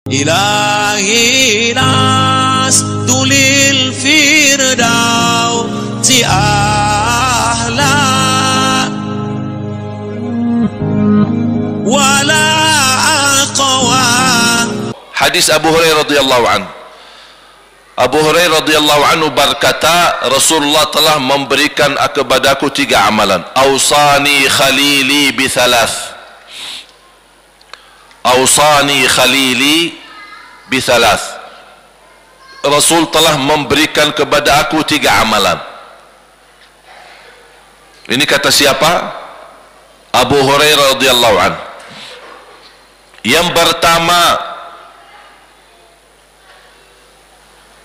إلهي لست للفردوس أهلا ولا أقوى. Hadis Abu Hurairah radhiyallahu anhu. Abu Hurairah radhiyallahu anhu berkata, Rasulullah telah memberikan kepadaku 3 amalan. Ausani khalili bi thalath. Ausani khalili bi thalath. Rasul telah memberikan kepada aku 3 amalan. Ini kata siapa? Abu Hurairah radhiyallahu anhu. Yang pertama,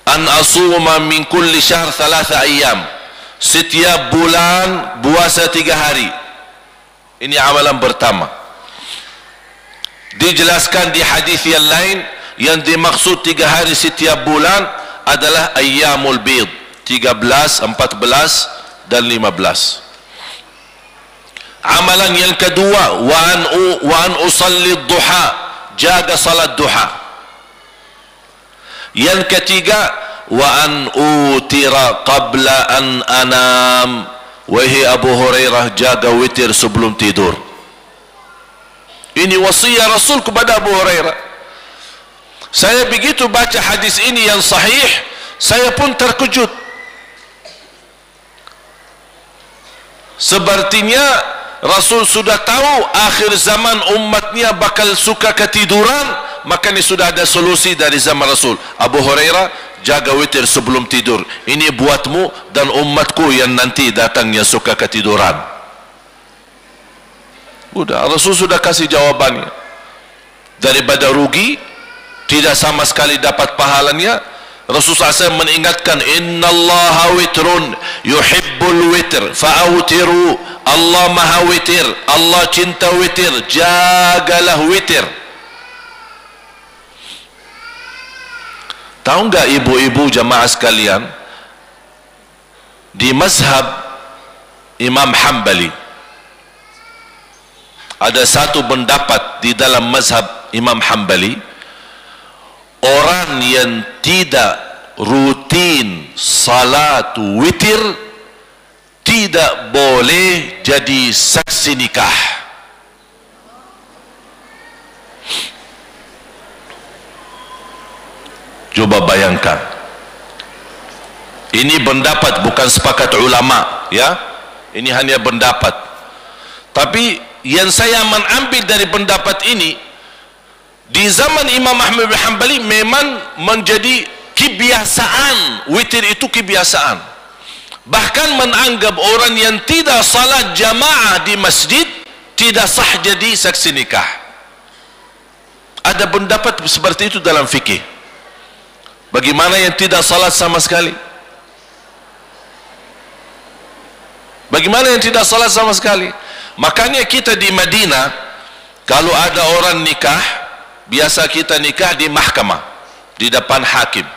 an asuma min kulli syahr 3 ayyam. Setiap bulan puasa 3 hari. Ini amalan pertama. Dijelaskan di hadis yang lain, yang dimaksud 3 hari setiap bulan adalah ayyamul bid, 13, 14 dan 15. Amalan yang kedua, wa an usalli duha, jaga salat duha. Yang ketiga, wa an utira qabla an anam. Wahai Abu Hurairah, jaga witir sebelum tidur. Ini wasiat Rasul kepada Abu Hurairah. Saya begitu baca hadis ini yang sahih, saya pun terkejut. Sepertinya Rasul sudah tahu akhir zaman umatnya bakal suka ketiduran, makanya sudah ada solusi dari zaman Rasul. Abu Hurairah, jaga witir sebelum tidur. Ini buatmu dan umatku yang nanti datang yang suka ketiduran. Udah, Rasul sudah kasih jawabannya. Daripada rugi, tidak sama sekali dapat pahalanya, Rasul SAW mengingatkan, innallaha witrun yuhibbul witr fa'awtiru. Allah maha witir, Allah cinta witir, jagalah witir. Tahu enggak ibu-ibu jamaah sekalian, di mazhab Imam Hanbali ada satu pendapat di dalam mazhab Imam Hanbali, orang yang tidak rutin salat witir tidak boleh jadi saksi nikah. Coba bayangkan, ini pendapat, bukan sepakat ulama ya, ini hanya pendapat. Tapi yang saya mengambil dari pendapat ini, di zaman Imam Ahmad bin Hanbali memang menjadi kebiasaan, witir itu kebiasaan. Bahkan menganggap orang yang tidak salat jamaah di masjid tidak sah jadi saksi nikah. Ada pendapat seperti itu dalam fikih. Bagaimana yang tidak salat sama sekali? Bagaimana yang tidak salat sama sekali? Makanya kita di Madinah, kalau ada orang nikah, biasa kita nikah di mahkamah, di depan hakim.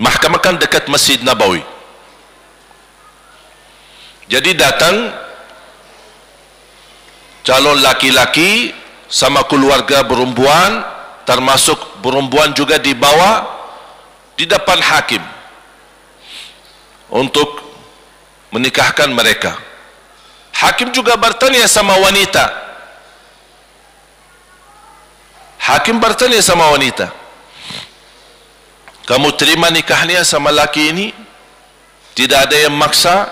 Mahkamah kan dekat Masjid Nabawi. Jadi datang calon laki-laki sama keluarga perempuan, termasuk perempuan juga dibawa di depan hakim untuk menikahkan mereka. Hakim juga bertanya sama wanita. Hakim bertanya sama wanita, kamu terima nikahnya sama laki ini? Tidak ada yang maksa?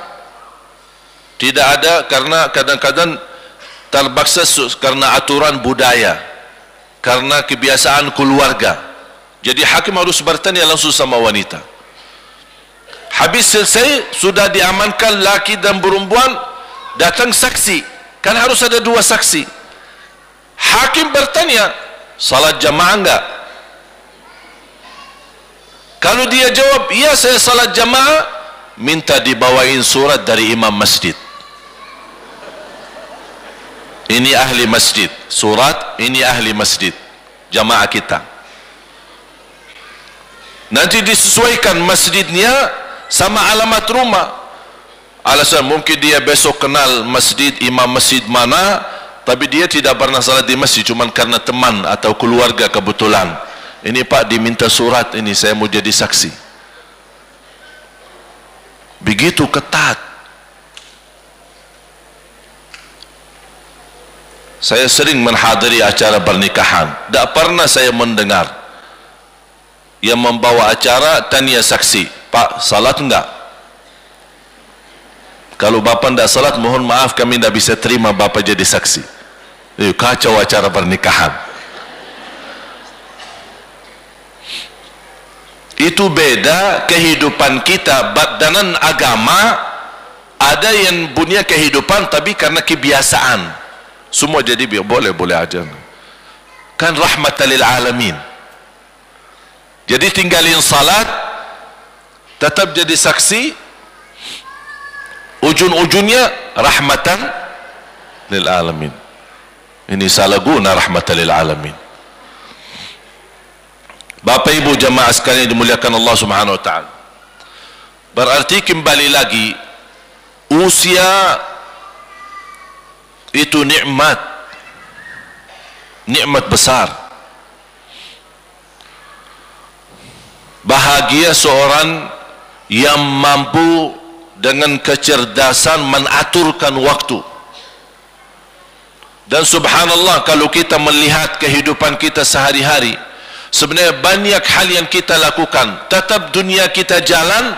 Tidak ada, karena kadang-kadang terpaksa karena aturan budaya, karena kebiasaan keluarga. Jadi hakim harus bertanya langsung sama wanita. Habis selesai, sudah diamankan laki dan perempuan, datang saksi, kan harus ada 2 saksi. Hakim bertanya, salat jamaah enggak? Kalau dia jawab, iya saya salat jamaah, minta dibawain surat dari imam masjid. Ini ahli masjid, surat ini ahli masjid, jamaah kita. Nanti disesuaikan masjidnya sama alamat rumah. Alasan mungkin dia besok kenal masjid, imam masjid mana, tapi dia tidak pernah salat di masjid, cuma karena teman atau keluarga kebetulan. Ini Pak diminta surat ini, saya mau jadi saksi. Begitu ketat. Saya sering menghadiri acara pernikahan, tak pernah saya mendengar yang membawa acara tanya saksi, Pak salat enggak? Kalau bapa tidak salat, mohon maaf kami tidak bisa terima bapa jadi saksi. Kacau acara pernikahan. Itu beda kehidupan kita. Dalam agama ada yang punya kehidupan tapi karena kebiasaan semua jadi boleh aja kan, rahmatan lil alamin. Jadi tinggalin salat, tetap jadi saksi, ujung-ujungnya rahmatan lil alamin. Ini salah guna rahmatan lil alamin. Bapak ibu jamaah sekalian dimuliakan Allah Subhanahu wa taala. Berarti kembali lagi, usia itu nikmat besar. Bahagia seorang yang mampu dengan kecerdasan mengaturkan waktu. Dan subhanallah, kalau kita melihat kehidupan kita sehari-hari, sebenarnya banyak hal yang kita lakukan, tetap dunia kita jalan,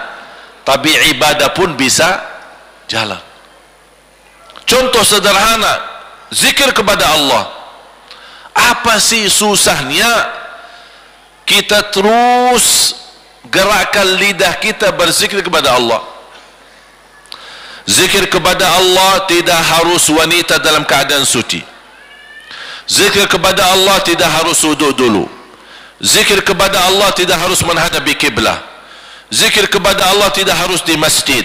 tapi ibadah pun bisa jalan. Contoh sederhana, zikir kepada Allah. Apa sih susahnya kita terus gerakkan lidah kita berzikir kepada Allah? Zikir kepada Allah tidak harus wanita dalam keadaan suci. Zikir kepada Allah tidak harus wuduk dulu. Zikir kepada Allah tidak harus menghadapi kiblah. Zikir kepada Allah tidak harus di masjid.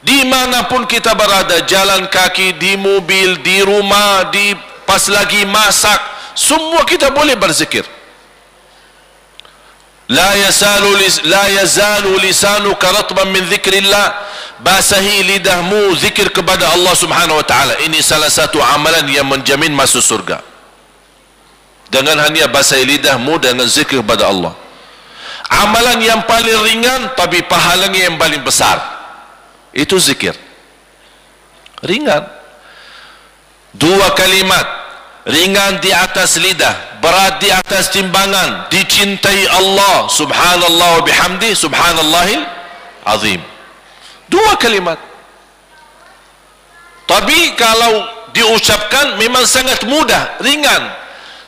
Dimanapun kita berada, jalan kaki, di mobil, di rumah, di pas lagi masak, semua kita boleh berzikir. La yazalu lisanuka ratban min dzikrillah. Basahi lidahmu zikir kepada Allah Subhanahu wa taala. Ini salah satu amalan yang menjamin masuk surga. Dengan hanya basahi lidahmu dengan zikir kepada Allah. Amalan yang paling ringan tapi pahalanya yang paling besar, itu zikir. Ringan. 2 kalimat, ringan di atas lidah, berat di atas timbangan, dicintai Allah subhanallah wa bihamdi subhanallahil azim. 2 kalimat, tapi kalau diucapkan memang sangat mudah, ringan,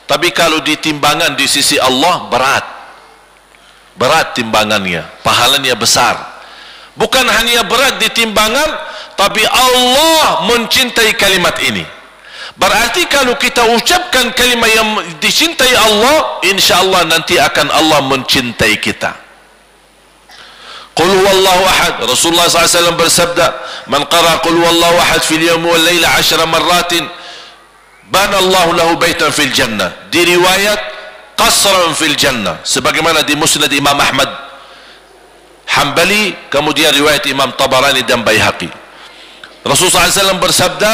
tapi kalau di timbangan di sisi Allah berat timbangannya, pahalanya besar. Bukan hanya berat di timbangan, tapi Allah mencintai kalimat ini. Berarti kalau kita ucapkan kalimat yang dicintai Allah, insyaAllah nanti akan Allah mencintai kita. Qul huwallahu ahad. Rasulullah SAW bersabda, man qara qul huwallahu ahad fil yawmi wal layla 10 marratin bana Allahu lahu baitan fil jannah. Di riwayat qasran fil jannah, sebagaimana di Musnad Imam Ahmad Hanbali, kemudian riwayat Imam Tabarani dan Baihaqi. Rasulullah SAW bersabda,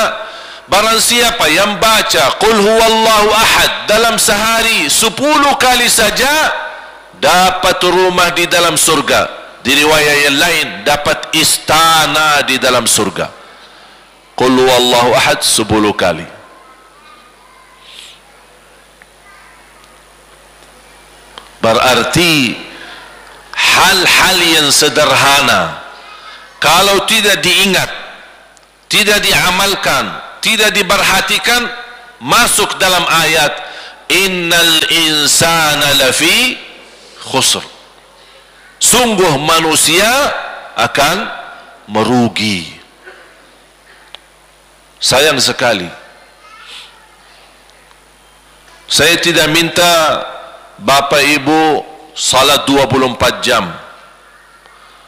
barang siapa yang baca qul huwallahu ahad dalam sehari 10 kali saja, dapat rumah di dalam surga. Di riwayat yang lain, dapat istana di dalam surga. Qul huwallahu ahad 10 kali. Berarti hal-hal yang sederhana kalau tidak diingat, tidak diamalkan, tidak diperhatikan, masuk dalam ayat innal insana lafi khusr. Sungguh manusia akan merugi. Sayang sekali, saya tidak minta Bapak Ibu salat 24 jam.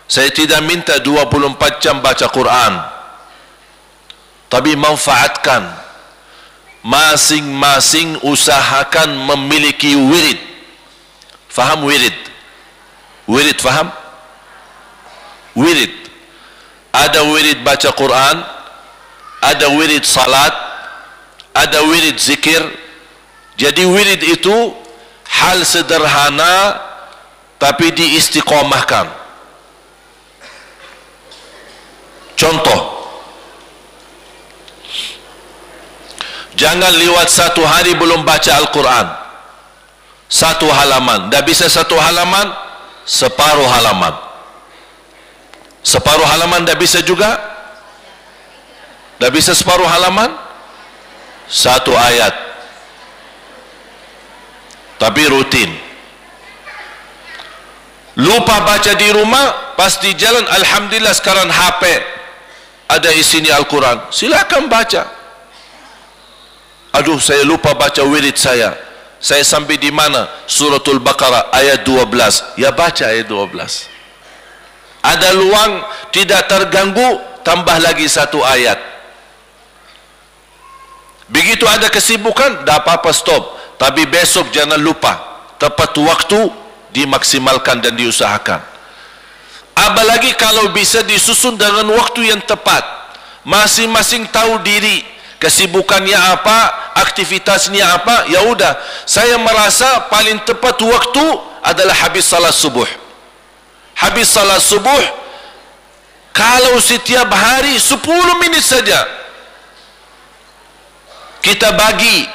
Saya tidak minta 24 jam baca Quran. Tapi manfaatkan. Masing-masing usahakan memiliki wirid. Faham wirid? Wirid faham? Wirid. Ada wirid baca Quran, ada wirid salat, ada wirid zikir. Jadi wirid itu hal sederhana tapi diistiqomahkan. Contoh, jangan lewat satu hari belum baca Al-Quran. Satu halaman, tidak bisa satu halaman, separuh halaman. Separuh halaman tidak bisa juga. Tidak bisa separuh halaman, satu ayat. Tapi rutin. Lupa baca di rumah, pas di jalan, alhamdulillah sekarang HP ada isinya Al-Quran, silakan baca. Aduh, saya lupa baca wirid saya sampai di mana? Suratul Baqarah ayat 12. Ya baca ayat 12. Ada luang, tidak terganggu, tambah lagi satu ayat. Begitu ada kesibukan, tak apa-apa, stop. Tapi besok jangan lupa, tepat waktu dimaksimalkan dan diusahakan. Apalagi kalau bisa disusun dengan waktu yang tepat. Masing-masing tahu diri, kesibukannya apa, aktivitasnya apa. Ya udah, saya merasa paling tepat waktu adalah habis salat subuh. Habis salat subuh, kalau setiap hari 10 minit saja kita bagi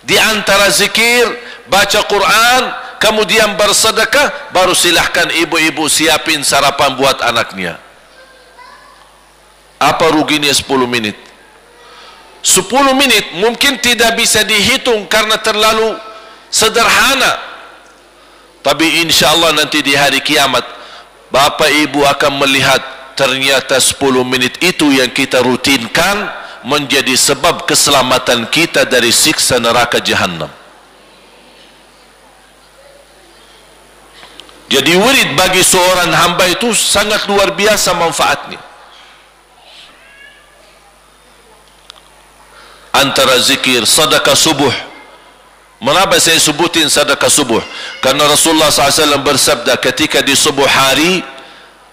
di antara zikir, baca Quran, kemudian bersedekah, baru silahkan ibu-ibu siapin sarapan buat anaknya. Apa ruginya 10 menit? 10 menit mungkin tidak bisa dihitung karena terlalu sederhana. Tapi insya Allah nanti di hari kiamat, Bapak Ibu akan melihat ternyata 10 menit itu yang kita rutinkan menjadi sebab keselamatan kita dari siksa neraka Jahannam. Jadi wirid bagi seorang hamba itu sangat luar biasa manfaatnya. Antara zikir, sedekah subuh. Mengapa saya sebutin sedekah subuh? Karena Rasulullah SAW bersabda, ketika di subuh hari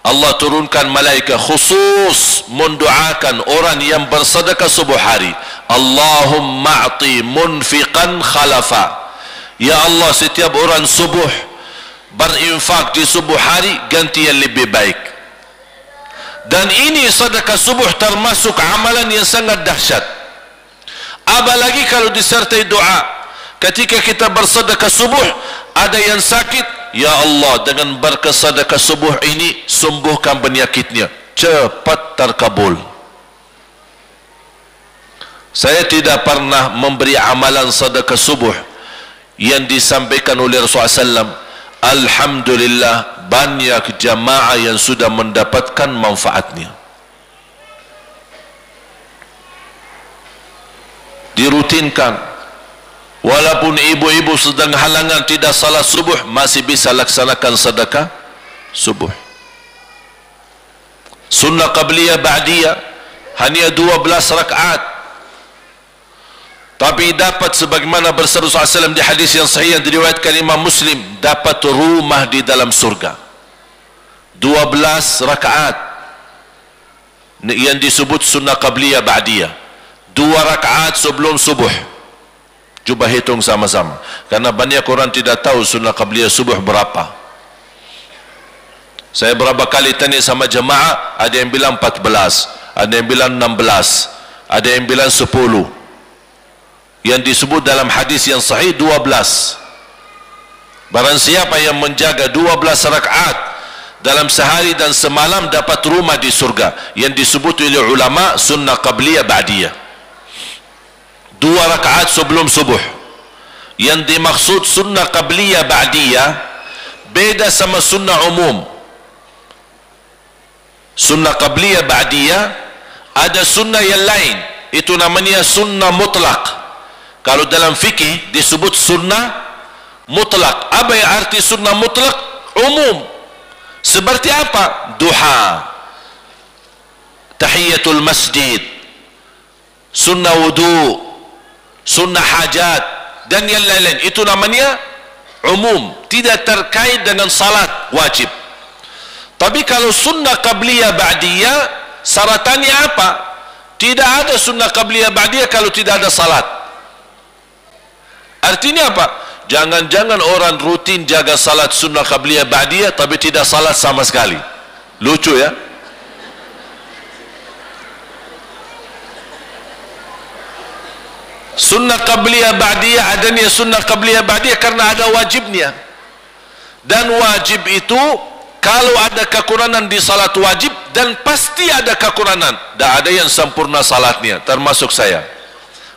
Allah turunkan malaikat khusus mendoakan orang yang bersedekah subuh hari. Allahumma a'ti munfiqan khalafa. Ya Allah, setiap orang subuh berinfak di subuh hari, ganti yang lebih baik. Dan ini sedekah subuh termasuk amalan yang sangat dahsyat. Apalagi kalau disertai doa. Ketika kita bersedekah subuh, ada yang sakit, ya Allah, dengan berkat sedekah subuh ini sembuhkan penyakitnya, cepat terkabul. Saya tidak pernah memberi amalan sedekah subuh yang disampaikan oleh Rasulullah SAW. Alhamdulillah, banyak jamaah yang sudah mendapatkan manfaatnya. Dirutinkan. Walaupun ibu-ibu sedang halangan tidak salat subuh, masih bisa laksanakan sedekah subuh. Sunnah qabliyah ba'diyah hanya 12 rakaat. Tapi dapat sebagaimana bersabda Rasulullah SAW di hadis yang sahih yang diriwayatkan Imam Muslim, dapat rumah di dalam surga. 12 rakaat yang disebut sunnah qabliyah ba'diyah. 2 rakaat sebelum subuh. Cuba hitung sama-sama, karena banyak orang tidak tahu sunnah qabliyah subuh berapa. Saya berapa kali tanya sama jemaah, ada yang bilang 14, ada yang bilang 16, ada yang bilang 10. Yang disebut dalam hadis yang sahih 12. Barang siapa yang menjaga 12 rakaat dalam sehari dan semalam, dapat rumah di surga, yang disebut oleh ulama sunnah qabliyah ba'diyah. 2 rakaat sebelum subuh. Yang dimaksud sunnah qabliyah ba'diyah beda sama sunnah umum. Sunnah qabliyah ba'diyah ada sunnah yang lain, itu namanya sunnah mutlak. Kalau dalam fikih disebut sunnah mutlak. Apa yang arti sunnah mutlak? Umum. Seperti apa? Duha, tahiyatul masjid, sunnah wudu, sunnah hajat, dan yang lain-lain. Itu namanya umum, tidak terkait dengan salat wajib. Tapi kalau sunnah qabliyah ba'diyah, syaratannya apa? Tidak ada sunnah qabliyah ba'diyah kalau tidak ada salat. Artinya apa? Jangan-jangan orang rutin jaga salat sunnah qabliyah ba'diyah tapi tidak salat sama sekali. Lucu ya? Sunnah qabliyah ba'diyah, adanya sunnah qabliyah ba'diyah karena ada wajibnya. Dan wajib itu kalau ada kekurangan di salat wajib, dan pasti ada kekurangan, tak ada yang sempurna salatnya, termasuk saya.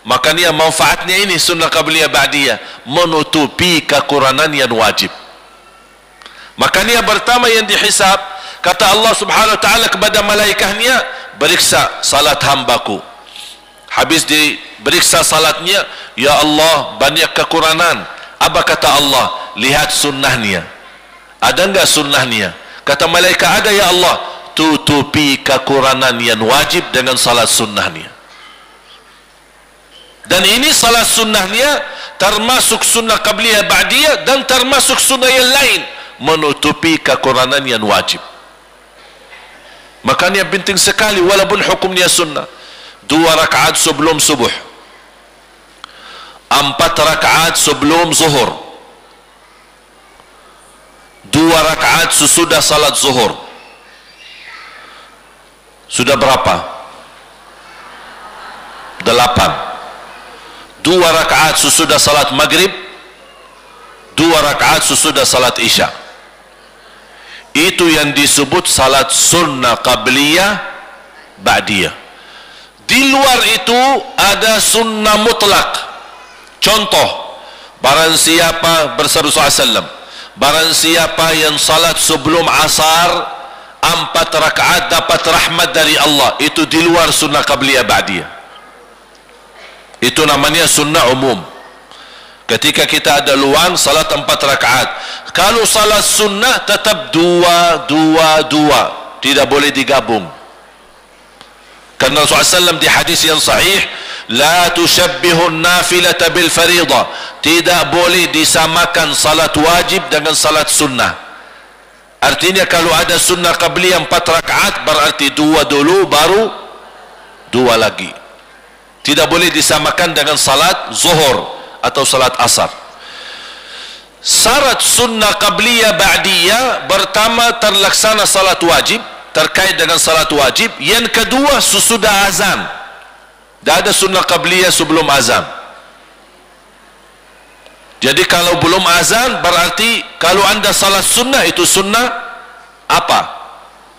Makanya manfaatnya ini sunnah qabliyah ba'diyah, menutupi kekurangan yang wajib. Makanya pertama yang dihisab, kata Allah subhanahu wa ta'ala kepada malaikahnya, periksa salat hambaku. Habis diperiksa salatnya, ya Allah banyak kekurangan. Apa kata Allah? Lihat sunnahnya, ada enggak sunnahnya? Kata malaikat, ada ya Allah. Tutupi kekurangan yang wajib dengan salat sunnahnya. Dan ini salat sunnahnya termasuk sunnah qabliyah ba'diyah, dan termasuk sunnah yang lain, menutupi kekurangan yang wajib. Makanya penting sekali walaupun hukumnya sunnah. 2 rakaat sebelum subuh, 4 rakaat sebelum zuhur, 2 rakaat sesudah salat zuhur. Sudah berapa? 8. 2 rakaat sesudah salat maghrib, 2 rakaat sesudah salat isya. Itu yang disebut salat sunnah qabliyah ba'diyah. Di luar itu ada sunnah mutlak. Contoh, barang siapa berseru SAW, barang siapa yang salat sebelum asar 4 rakaat dapat rahmat dari Allah, itu di luar sunnah qabliyah ba'diyah. Itu namanya sunnah umum. Ketika kita ada luang salat 4 rakaat, kalau salat sunnah tetap 2, tidak boleh digabung. Karena Rasulullah SAW di hadis yang sahih, la tushabbihun nafilata bil faridah, tidak boleh disamakan salat wajib dengan salat sunnah. Artinya kalau ada sunnah qabliyah 4 rakaat, berarti 2 dulu baru 2 lagi. Tidak boleh disamakan dengan salat zuhur atau salat asar. Syarat sunnah qabliyah ba'diyah, pertama terlaksana salat wajib, terkait dengan salat wajib. Yang kedua sesudah azan. Tak ada sunnah qabliyah sebelum azan. Jadi kalau belum azan, berarti kalau anda salat sunnah, itu sunnah apa?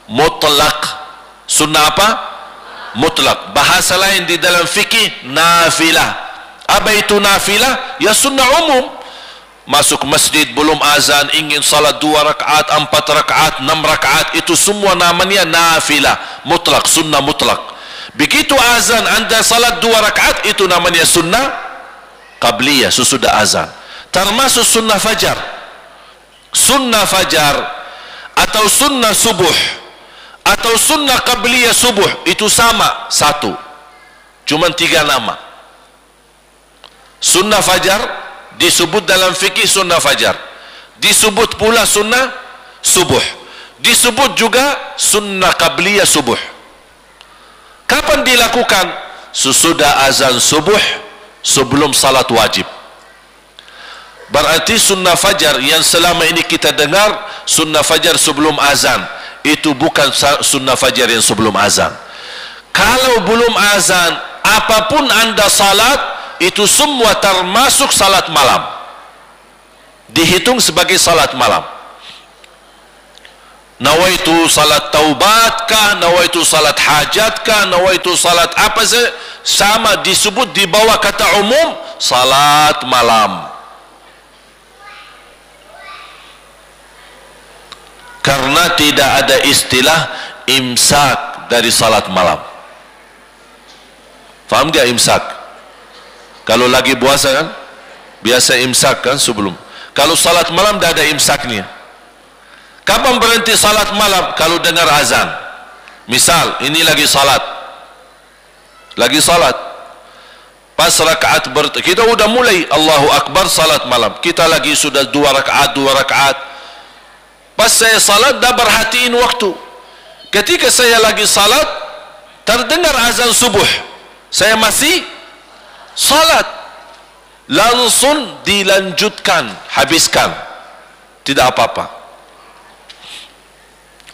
Mutlak. Sunnah apa? Mutlak. Bahasa lain di dalam fikih, nafilah. Apa itu nafilah? Ya sunnah umum. Masuk masjid belum azan, ingin salat 2 rakaat, 4 rakaat, 6 rakaat, itu semua namanya nafilah mutlak, sunnah mutlak. Begitu azan anda salat 2 rakaat, itu namanya sunnah qabliyah sesudah azan. Termasuk sunnah fajar. Sunnah fajar atau sunnah subuh atau sunnah qabliyah subuh itu sama, satu, cuma 3 nama. Sunnah fajar disebut dalam fikih sunnah fajar, disebut pula sunnah subuh, disebut juga sunnah qabliyah subuh. Kapan dilakukan? Sesudah azan subuh, sebelum salat wajib. Berarti sunnah fajar yang selama ini kita dengar, sunnah fajar sebelum azan, itu bukan sunnah fajar yang sebelum azan. Kalau belum azan, apapun anda salat, itu semua termasuk salat malam, dihitung sebagai salat malam. Nawaitu salat taubat kah, nawaitu salat hajat kah, nawaitu salat apa saja, sama disebut di bawah kata umum salat malam. Karena tidak ada istilah imsak dari salat malam. Faham dia imsak? Kalau lagi puasa kan biasa imsak kan sebelum. Kalau salat malam tidak ada imsaknya. Kapan berhenti salat malam? Kalau dengar azan. Misal ini lagi salat, pas rakaat kita udah mulai Allahu Akbar salat malam, kita lagi sudah 2 rakaat. Pas saya salat dah perhatiin waktu. Ketika saya lagi salat, terdengar azan subuh, saya masih salat, langsung dilanjutkan, habiskan, tidak apa-apa.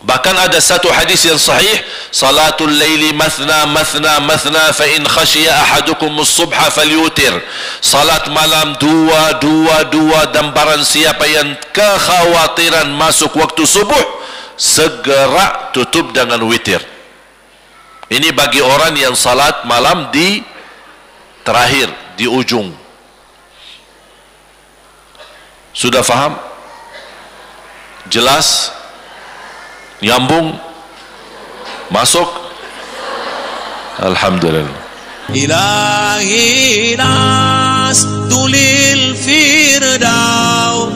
Bahkan ada satu hadis yang sahih, salatul laili mathna mathna mathna fa in khashiya ahadukum as-subha falyutir. Salat malam dua dan barang siapa yang kekhawatiran masuk waktu subuh, segera tutup dengan witir. Ini bagi orang yang salat malam di terakhir, di ujung. Sudah faham? Jelas? Nyambung? Masuk? Alhamdulillah. Ilahi nas tulil firdaus